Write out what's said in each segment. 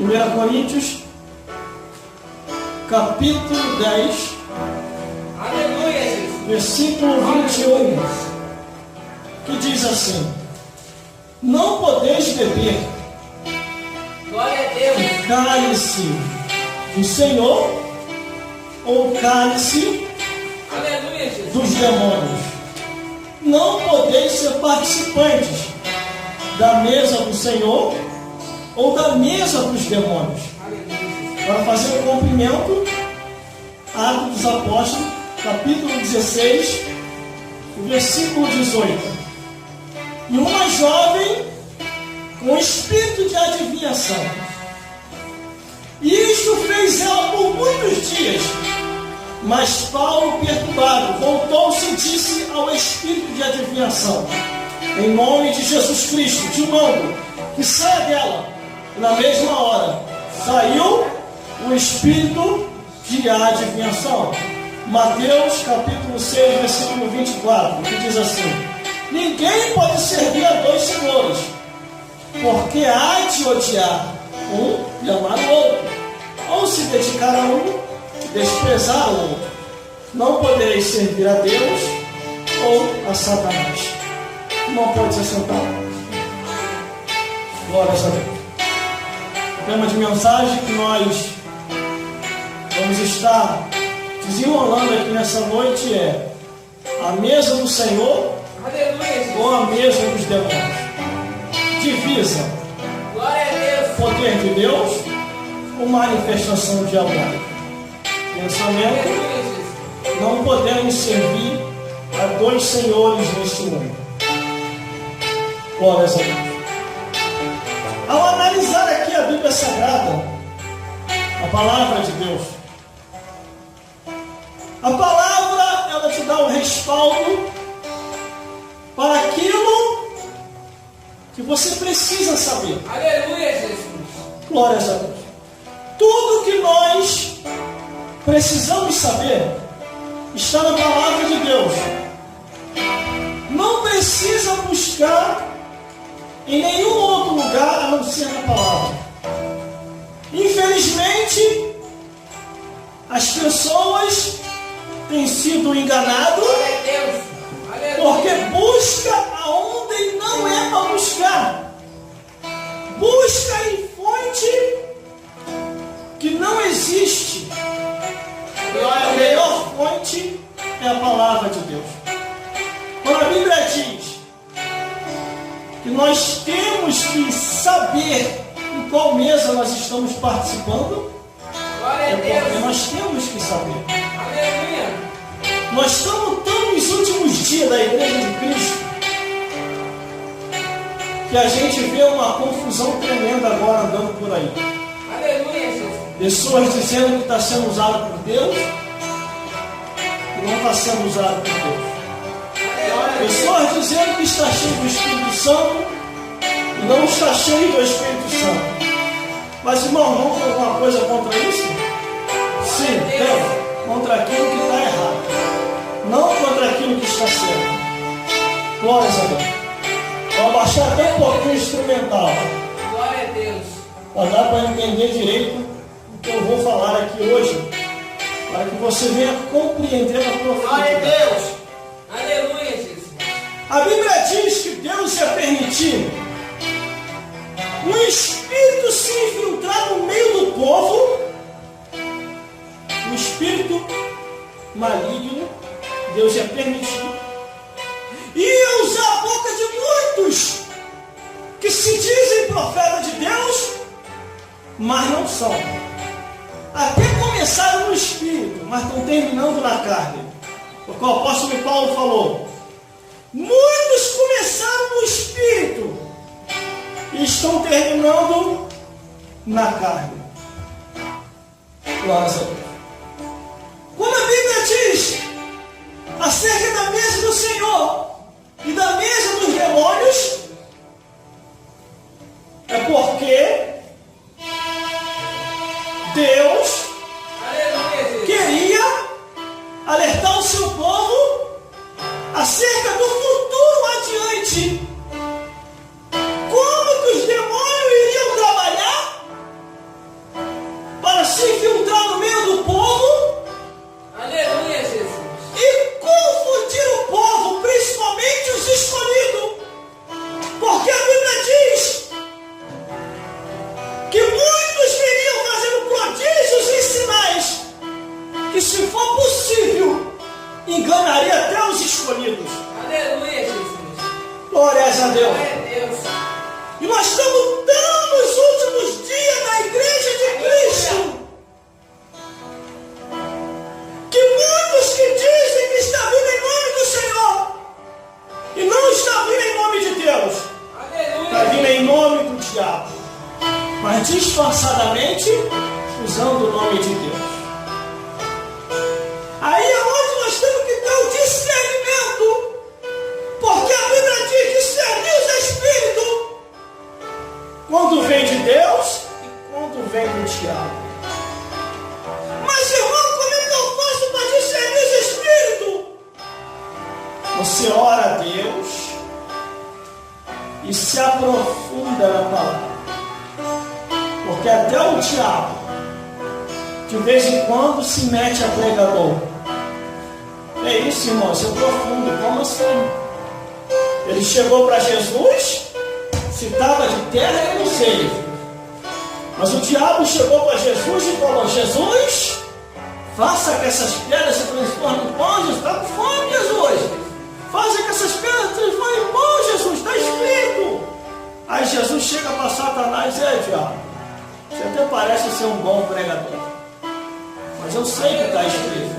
1 Coríntios, capítulo 10, Aleluia, versículo 21, que diz assim: não podeis beber glória a Deus. o cálice do Senhor ou o cálice Aleluia, Jesus. dos demônios. Não podeis ser participantes da mesa do Senhor ou da mesa dos demônios. Para fazer o cumprimento, Atos dos Apóstolos, capítulo 16, versículo 18. E uma jovem com espírito de adivinhação. E isto fez ela por muitos dias. Mas Paulo, perturbado, voltou-se e disse ao espírito de adivinhação: em nome de Jesus Cristo, te mando que saia dela. E na mesma hora saiu o espírito de adivinhação. Mateus capítulo 6, versículo 24, que diz assim: ninguém pode servir a dois senhores, porque há de odiar um e amar o outro, ou se dedicar a um e desprezar o outro. Não podereis servir a Deus ou a Satanás. Não pode ser sentado. Glória a Deus. O tema de mensagem que nós vamos estar desenrolando aqui nessa noite é: a mesa do Senhor Aleluia, ou a mesa dos demônios? Divisa: glória a Deus. poder de Deus ou manifestação diabólica? Pensamento: Aleluia, Jesus. não podemos servir a dois senhores neste mundo. Glória a Deus. Ao analisar aqui a Bíblia Sagrada, a palavra de Deus, a palavra, ela te dá um respaldo para aquilo que você precisa saber. Aleluia, Jesus. Glórias a Deus. Tudo que nós precisamos saber está na palavra de Deus. Não precisa buscar em nenhum outro lugar a não ser na palavra. Infelizmente, as pessoas têm sido enganadas Glória a Deus. porque Aleluia. busca aonde não é para buscar. Busca em fonte que não existe. A melhor fonte é a palavra de Deus. Quando a Bíblia diz que nós temos que saber em qual mesa nós estamos participando, Glória é a porque Deus. nós temos que saber. Aleluia. Nós estamos tão nos últimos dias da Igreja de Cristo que a gente vê uma confusão tremenda agora andando por aí. Aleluia, Jesus. Pessoas dizendo que está sendo usado por Deus e não está sendo usado por Deus. Pessoas dizendo que está cheio do Espírito Santo e não está cheio do Espírito Santo. Mas, irmão, vamos ter alguma coisa contra isso? Sim, tem. Contra aquilo que está errado, não contra aquilo que está certo. Glória a Deus. Vou abaixar até um pouquinho o instrumental, Glória a Deus. para dar para entender direito o que eu vou falar aqui hoje, para que você venha compreender a Glória a profundidade. Deus. Aleluia, Jesus. A Bíblia diz que Deus ia permitir um espírito se infiltrar no meio do povo, um espírito maligno. Deus ia permitir, e ia usar a boca de muitos que se dizem profeta de Deus, mas não são. Até começaram no espírito, mas estão terminando na carne. Porque o apóstolo Paulo falou: muitos começaram no espírito e estão terminando na carne. Glória a Deus. Quando a Bíblia diz acerca da mesa do Senhor e da mesa dos demônios, é porque Deus Aleluia, Jesus. queria alertar o seu povo acerca do futuro adiante. Como que os demônios iriam trabalhar que muitos viriam fazendo prodígios e sinais, que se for possível, enganaria até os escolhidos. Aleluia, Jesus. Glórias a Deus. Glória a Deus. E nós estamos tão nos últimos dias da igreja de Cristo, que muitos que dizem que está vindo em nome do Senhor, e não está vindo em nome de Deus, está vindo em nome do diabo, mas disfarçadamente usando o nome de Deus. Aí é onde nós temos que ter o discernimento, porque a Bíblia diz discernir os espíritos, quando vem de Deus e quando vem do diabo. Mas irmão, como é que eu faço para discernir os espíritos? Você ora a Deus e se aprofunda na palavra, porque até o diabo de vez em quando se mete a pregador. É isso, irmão, isso é profundo. Como assim? Ele chegou para Jesus, se estava de terra, eu não sei. Mas o diabo chegou para Jesus e falou: Jesus, faça que essas pedras se transformem em pão. Jesus, está com fome, Jesus. Faça que essas pedras se transformem em pão, Jesus, está escrito. Aí Jesus chega para Satanás e diz: diabo, você até parece ser um bom pregador, mas eu sei que está escrito,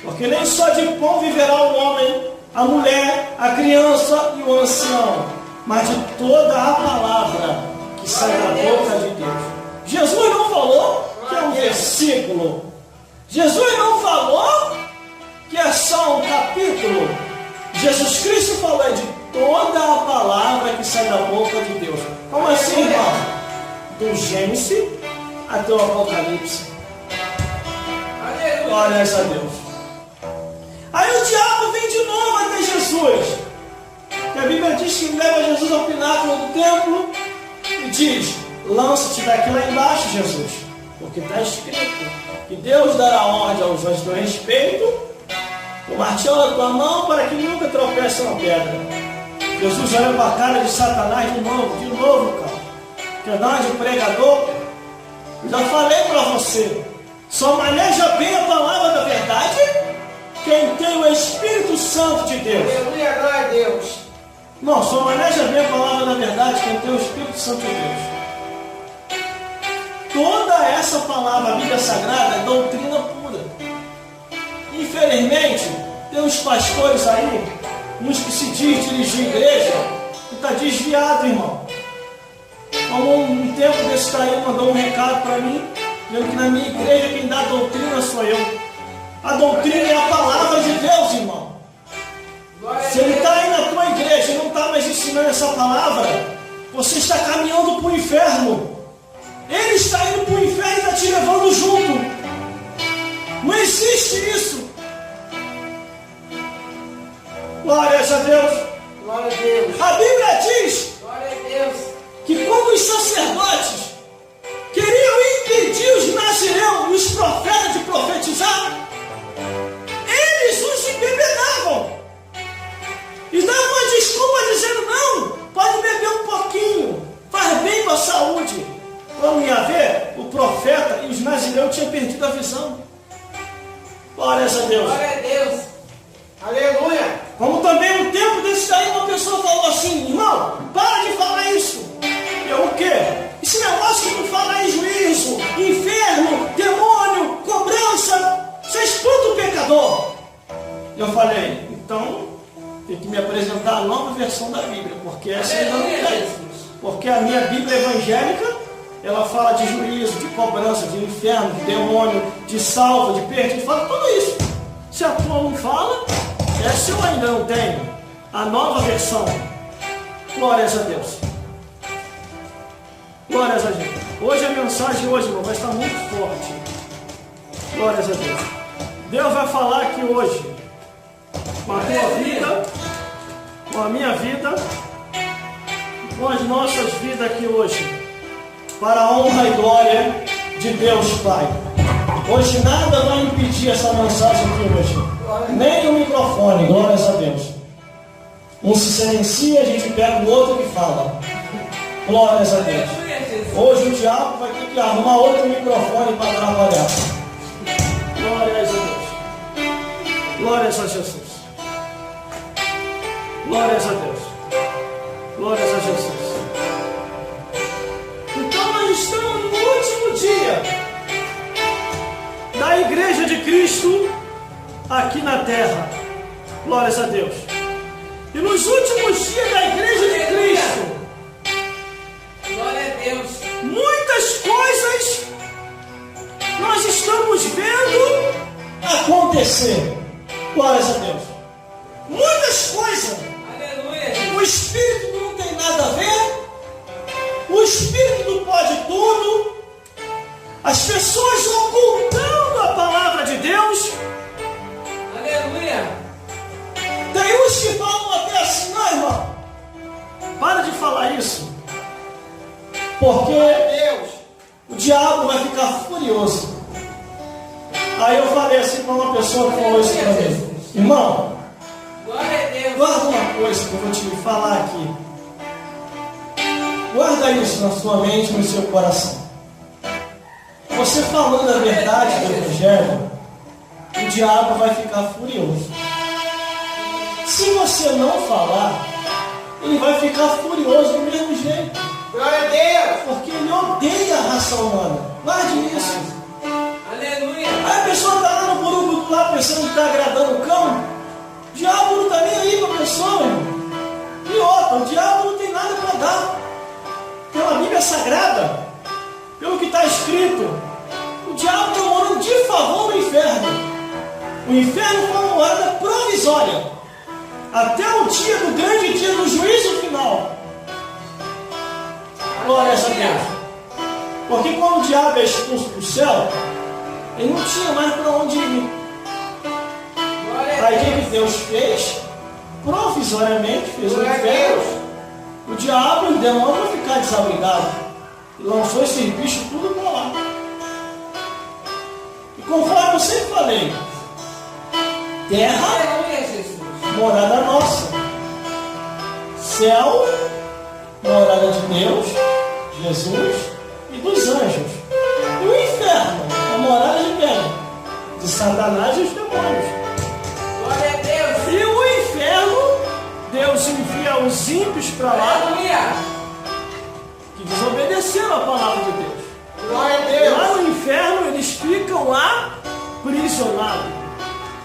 porque nem só de pão viverá o homem, a mulher, a criança e o ancião, mas de toda a palavra que sai da boca de Deus. Jesus não falou que é um versículo, Jesus não falou que é só um capítulo. Jesus Cristo falou de toda a palavra que sai da boca de Deus. Como assim, irmão? Do Gênesis até o Apocalipse. Glórias a Deus. Aí o diabo vem de novo até Jesus. Que a Bíblia diz que leva Jesus ao pináculo do templo e diz: lança-te daqui lá embaixo, Jesus, porque está escrito que Deus dará ordem aos anjos do respeito, o martelo na tua mão, para que nunca tropece na pedra. Jesus olha para a cara de Satanás de novo, cara. Que nós de pregador, eu já falei para você, só maneja bem a palavra da verdade quem tem o Espírito Santo de Deus. Aleluia, glória a Deus. Não, só maneja bem a palavra da verdade quem tem o Espírito Santo de Deus. Toda essa palavra, a Bíblia Sagrada, é doutrina pura. Infelizmente, tem uns pastores aí, uns que se diz dirigir igreja, que está desviado, irmão. Como um tempo desse daí mandou um recado para mim, dizendo que na minha igreja quem dá doutrina sou eu. A doutrina é a palavra de Deus, irmão. Se ele está aí na tua igreja e não está mais ensinando essa palavra, você está caminhando para o inferno. Ele está indo para o inferno e está te levando junto. Não existe isso. Glórias a Deus. Glória a Deus. A Bíblia diz Glória a Deus. que quando os sacerdotes queriam impedir os nazireus e os profetas de profetizar, eles os embebedavam e davam uma desculpa dizendo: não, pode beber um pouquinho, faz bem para a saúde. Quando ia ver, o profeta e os nazireus tinham perdido a visão. Glórias a Deus. Glória a Deus. Aleluia. Como também um tempo desse daí uma pessoa falou assim: irmão, para de falar isso. Eu o quê? Esse negócio que não fala em juízo, inferno, demônio, cobrança, você espanta o pecador. Eu falei: então tem que me apresentar a nova versão da Bíblia, porque essa ainda não tem. Porque a minha Bíblia evangélica, ela fala de juízo, de cobrança, de inferno, de demônio, de salva, de perda, fala tudo isso. Se a tua não fala, essa eu ainda não tenho. A nova versão. Glórias a Deus. Glórias a Deus. Hoje a mensagem hoje, irmão, vai estar muito forte. Glórias a Deus. Deus vai falar aqui hoje com a tua vida, com a minha vida, com as nossas vidas aqui hoje, para a honra e glória de Deus Pai. Hoje nada vai impedir essa mensagem aqui hoje, nem o microfone. Glórias a Deus. Um se silencia, a gente pega o outro que fala. Glórias a Deus. Hoje o diabo vai ter que arrumar outro microfone para trabalhar. Glórias a Deus. Glórias a Jesus. Glórias a Deus. Glórias a Jesus. Então nós estamos no último dia da Igreja de Cristo aqui na terra. Glórias a Deus. E nos últimos dias da Igreja de Cristo, Glória a Deus. muitas coisas nós estamos vendo acontecer. Glórias a Deus. Muitas coisas. Aleluia. O Espírito não tem nada a ver. O Espírito não pode tudo. As pessoas ocultando a palavra de Deus. Aleluia. Tem uns que falam até assim: não, irmão, para de falar isso, porque Deus. o diabo vai ficar furioso. Aí eu falei assim para uma pessoa que falou isso para mim: irmão, Glória a Deus. guarda uma coisa que eu vou te falar aqui. Guarda isso na sua mente e no seu coração. Você falando a verdade do Evangelho, o diabo vai ficar furioso. Se você não falar, ele vai ficar furioso do mesmo jeito. Glória a Deus. Porque ele odeia a raça humana. Guarde isso. Aleluia. Aí a pessoa está lá no grupo lá pensando que está agradando o cão. O diabo não está nem aí para a pessoa, irmão. E outra, o diabo não tem nada para dar. Pela Bíblia Sagrada, pelo que está escrito, o diabo está morando de favor no inferno. O inferno foi uma morada provisória, até o dia do grande dia do juízo final. Glória a Deus. Porque quando o diabo é expulso do céu, ele não tinha mais para onde ir. Glória a Aí o Deus. que Deus fez? Provisoriamente fez o Glória a inferno. Deus. O diabo e o demônio vão ficar desabrigados. E lançou esses bichos tudo para lá. E conforme eu sempre falei, terra, Aleluia, Jesus. morada nossa. Céu, morada de Deus, Jesus e dos anjos. E o inferno, a morada de quem? De Satanás e os demônios. Glória a Deus. E o inferno, Deus envia os ímpios para lá, Aleluia. que desobedeceram a palavra de Deus. Glória a Deus. Lá no inferno eles ficam aprisionados.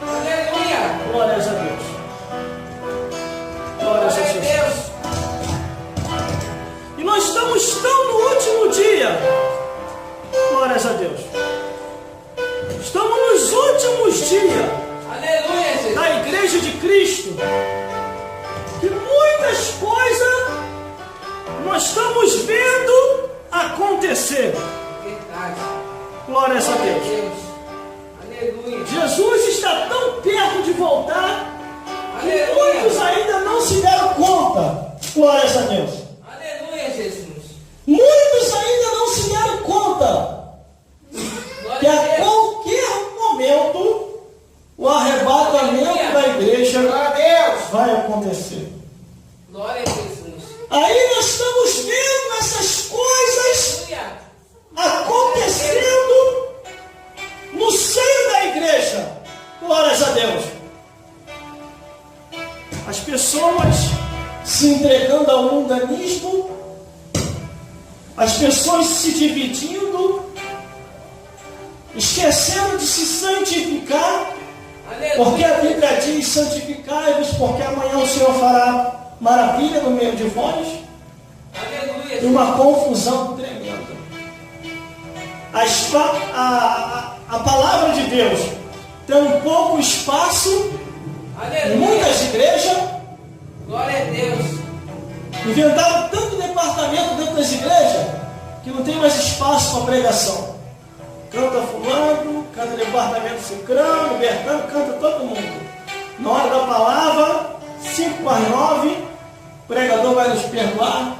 Aleluia. Glórias a Deus. Glórias a Glória a Jesus. Deus. E nós estamos tão no último dia. Glórias a Deus. Estamos nos últimos dias Aleluia, Jesus. da Igreja de Cristo. Que muitas coisas nós estamos vendo acontecer. Verdade. Glórias a Glória a Deus. Deus. Aleluia. Jesus está tão perto de voltar que Aleluia. muitos ainda não se deram conta. Glórias a Deus. Aleluia, Jesus. Muitos ainda não se deram conta que Glória a a Deus. qualquer momento o arrebatamento da igreja Glória a Deus. vai acontecer. Glória a Jesus. Aí nós estamos vendo essas coisas Aleluia. acontecendo no seio da igreja. Glórias a Deus. As pessoas se entregando ao mundanismo, as pessoas se dividindo, esquecendo de se santificar, porque a Bíblia diz: santificai-vos, porque amanhã o Senhor fará maravilha no meio de vós. Aleluia. E uma confusão tremenda. A palavra de Deus tem um pouco espaço em Aleluia. muitas igrejas. Glória a Deus. Inventaram tanto departamento dentro das igrejas que não tem mais espaço para pregação. Canta fulano, canta departamento cicrano, bertano, canta todo mundo. Na hora da palavra, 8:55, o pregador vai nos perdoar.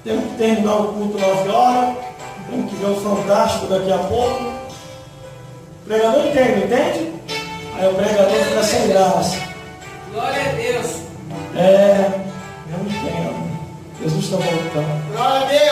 Temos que terminar o culto 9 horas. Temos que ver o Fantástico daqui a pouco. O pregador entende? Aí o pregador fica sem graça. Glória a Deus. Eu entendo. Jesus está voltando. Glória a Deus.